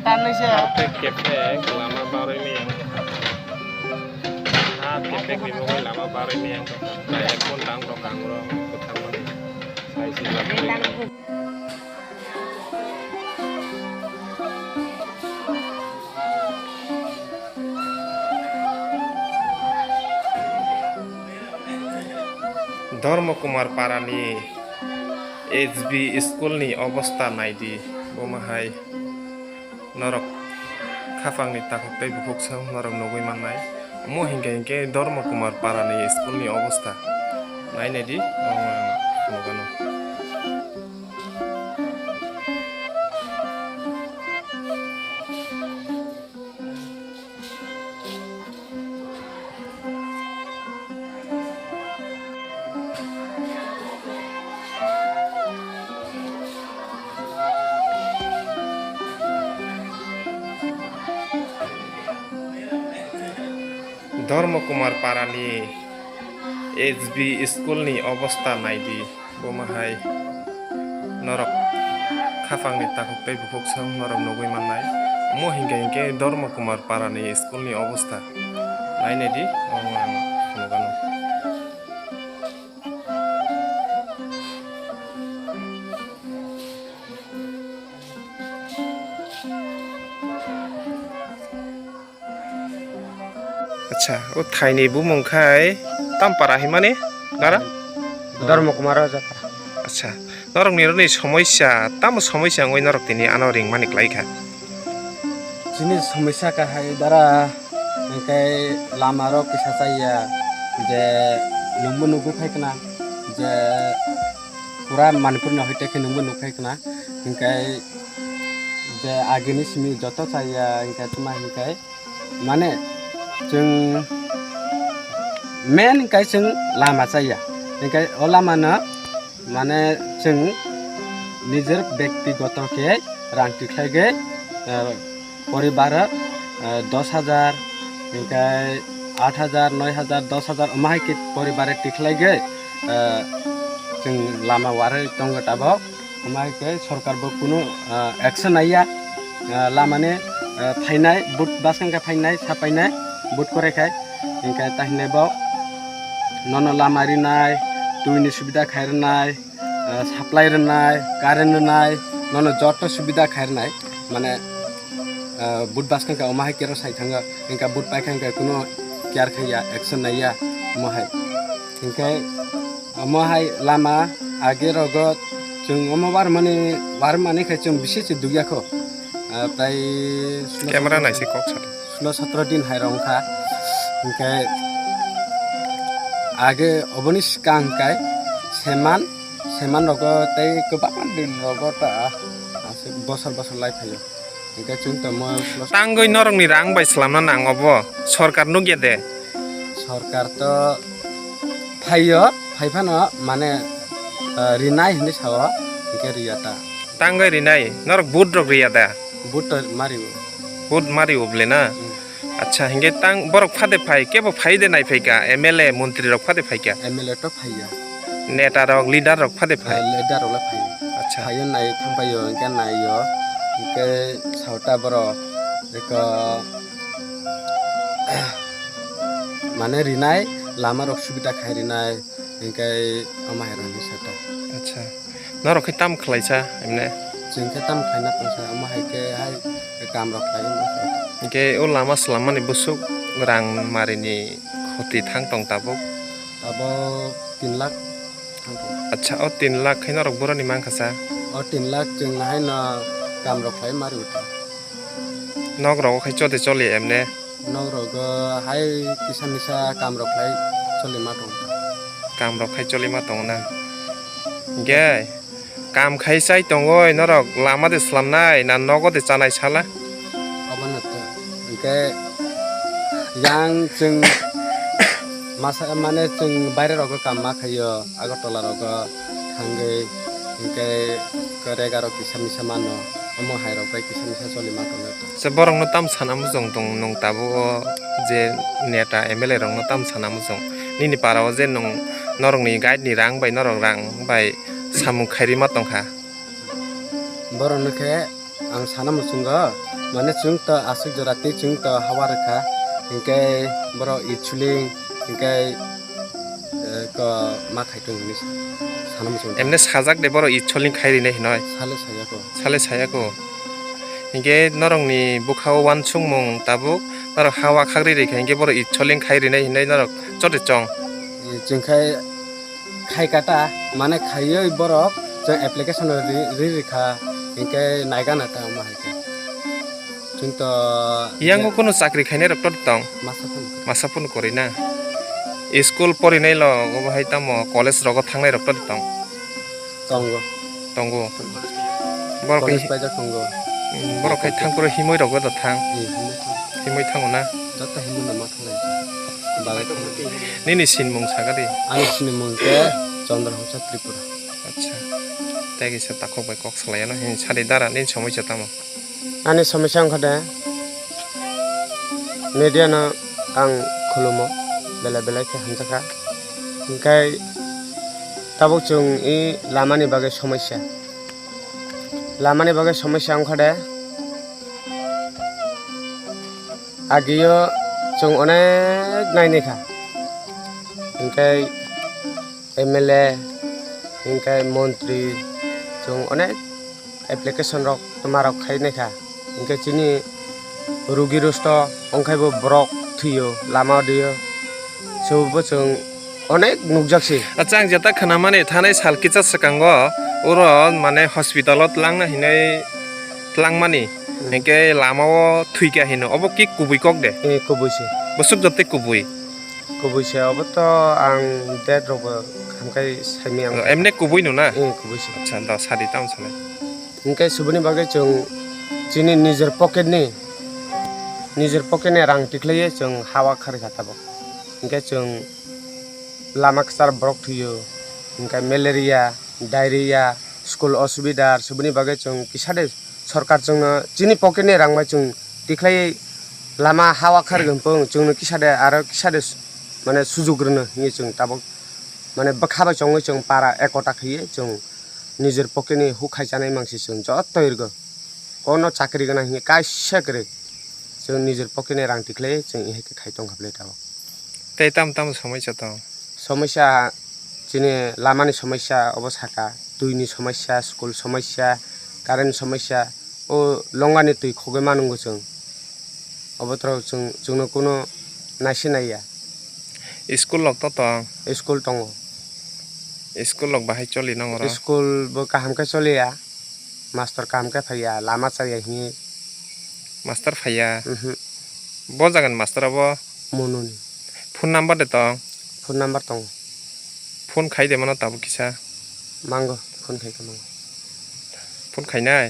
kepek lama baru ini yang kepek di mobil lama baru ini yang kayak pun tangkrong utang mandi saya silakan Dharmakumar Parani HB School ni অবস্থা naidi bomahai norok khafang ni takok tei bukuk sang norok nogoi mannai mo hingke Dharmakumar Parani School ni অবস্থা nai naidi nogano Dharmakumar Parani HB School ni অবস্থা naidi bomahai norok khafang ni takok tei bukuk sang norok nogoi mannai mo hingke Dharmakumar Parani School ni অবস্থা nai naidi nogano আচ্ছা ও tiny বুমুং খাই তামপারা হিমানে নারা Dharmakumar Jatra. আচ্ছা নরক নিরনি সমস্যা তাম সমস্যা ওই নরক তিনি আনরিং মানিক লাইখা Jenis समस्या का है दरा kai lama ro kisah saya je nunggu nunggu kai kena je pura manipur na hoite ke nunggu nunggu kai kena kai je agini simi joto saya kai cuma kai mane jeng men kai jeng lama saya kai lama na mane jeng nijer ব্যক্তিগত ke rang tiklai ge পরিবার 10,000 Inkai 8,000 9,000 10,000 অমাই কি পরিবারে টিকলাই গে जों लामा वारे दंगटाबो अमाय के सरकार बो कुनु एक्शन आइया लामाने फाइनाय बुट बासंगा फाइनाय सापाइनाय बुट करे खाय इनकाय ताहिने बो नन लामा रिनाय दुइनि सुबिदा खायरनाय साप्लाय रनाय कारेन्ट रनाय नन जट सुबिदा खायरनाय माने बुट बासkan ka omahai kero sai thanga inka buट पाइखां का कुनो केयार खैया एक्शन नाइया omahai inkai omahai lama age rogo जों omawar mane khai जों बिसेस दुगिया खो प्राय ক্যামেরা নাইছে কক 16-17 दिन hai rongkha inkai age obonis kangkai seman rogo tai kebangan din rogo ta bosor lai phayo Tanggoi norong ni rang bai slamna nangobo सरकार नु गेदे सरकार तो फाइयो फाइफानो माने रिनाय हने सावा के रियाता Tanggoi rinai norok bud rok riyada बुट मारियो bud mari uble na अच्छा हिंगे तांग borok phade phai kebo phai de nai phaika MLA মন্ত্রী rok phade phaika एमएलए तो फाइया नेता rok leader rok phade phai लेदार ओला फाइयो अच्छा फाइयो नाय थांबायो के नायो के सावटा बरो एक माने रिनाय लामा रक सुबिदा खाय रिनाय इनकाय अमाहेरानि साटा अच्छा norok khai tam khlaisa emne जोंखे ताम खायना तंसा अमाहायके हाय काम रक खायो Hinge o lama slamani busuk rang marini khoti thang tong tabuk अब 3 लाख अच्छा o 3 lakh khai norok boroni mangkhasa और 3 लाख जों हाय न काम रक खाय मारि उठा nok rok khai chote choli emne नौ रग हाय किसान निसा काम रक खाय चले मा दं kam rok khai choli ma tong na ge kam khai sai tongoi norok lama de slamnai na nogo de chanai sala अब न त इनके yang जों मासा माने जों बायरे रग काम मा खायो आगरतला रग थांगे इनके करेगा रक किसान निसा मानो अमो हाय रक बाय किसान निसा चले मा दं se borong no tam sana mujong tong nong tabu je neta MLA rong no tam sana mujong nini parao je nong norong ni guide ni rang bai norong rang bai samung khairi ma tongkha बरनखे आं साना मुसुंगा Mana chung to asuk jorati chung to hawa rekha hingkai boro itchuling hingkai ko ma khaitung ni sanam chung এমনি সাজাক দে বড় ইচ্ছলিং খাইরি নাই নয় sale saya ko সালে ছায়াকো ইনকে নরংনি বুখাও one সুংমং তাবুক নরক হাওয়া খাগরি রেখা ইনকে বড় ইচ্ছলিং খাইরি নাই হিনাই নরক চটে চং jengkai khai kata mana khaiyo borok jeng application ri rekha hingkai naigana ta ma haika chung to Yango কোনো চাকরি খাইনে রক টট তং masapun মাসাপুন করি না স্কুল পড়িনাই ল ওবাহাই তাম কলেজ রগত থাংনাই রক টট তং tongo তঙ্গো বড় college paja tongo বড় খাই থাংপুর হিমই রগত থাং himu হিমই থাঙো না jata himu nama thangai balai নিনি সিনমং সাগাদি ani sini mungke Chandrahongsa Tripura আচ্ছা তাই গেছে তাকো বাই কক সালায়ানো হিন সাদি দারা নিন সময় যেতাম ani समस्या angkade media na ang khulumo bela ke hamjaka hingkai tabuk chung i lamani bagai समस्या angkade agiyo chung onek nainekha hingkai MLA hingkai montri chung onek application rok tomarok khainekha hingkai chini rugi rosto ongkhaibo brok thuyo lama diyo sobo chung onek nukjaksi আচ্ছা আং যেটা খানা মানে থানাই সালকিচা সাকাঙ্গ ওর মানে হসপিটালত লাংনা হিনাই লাংমানি একে লামাও থুইকা Hino of কি কুবুই কক দে e kubuise বসুক যতে কুবুই obo to ang dead robo hamkai saimi ang এমনে কুবুই নো না kubuise আচ্ছা দা সাদি তাম সালে hingkai subuni bagai chung chini nijer pocket ni rang tiklaiye chung hawa khari khatabo hingkai chung lama kesar brok thuyo hingkai malaria diarrhea school osubidar subuni bagai chung kisade sarkar chung chini pocket ni rang ma chung tiklai lama hawa khar gempung chung kisade aro kisade mane sujug rene ni chung tabok mane bakhaba chung chung para ekota khiye chung nijer pocket ni hukhai janai mangsi chung jotto irgo kono chakri gana hi kaisa kre chung nijer pocket ni rang tiklai chung iheke khaitong hablai tabo তাই তাম তাম সময় যেতাম समस्या chini lamani समस्या obosaka tuini समस्या school समस्या current समस्या o longani tui khoge manungo chung obotro chungno kono nasinaiya school lock তো school tongo স্কুল লক বাহাই চলি নংর school bo kaham ke choliya master kaham ke phaiya lama chaya hi master ফাইয়া ব জাগান master আব mononi phone number দে তো phone number tongo phone খাই দে মানে তাবো কিসা mango phone khai ka mango phone খাই নাই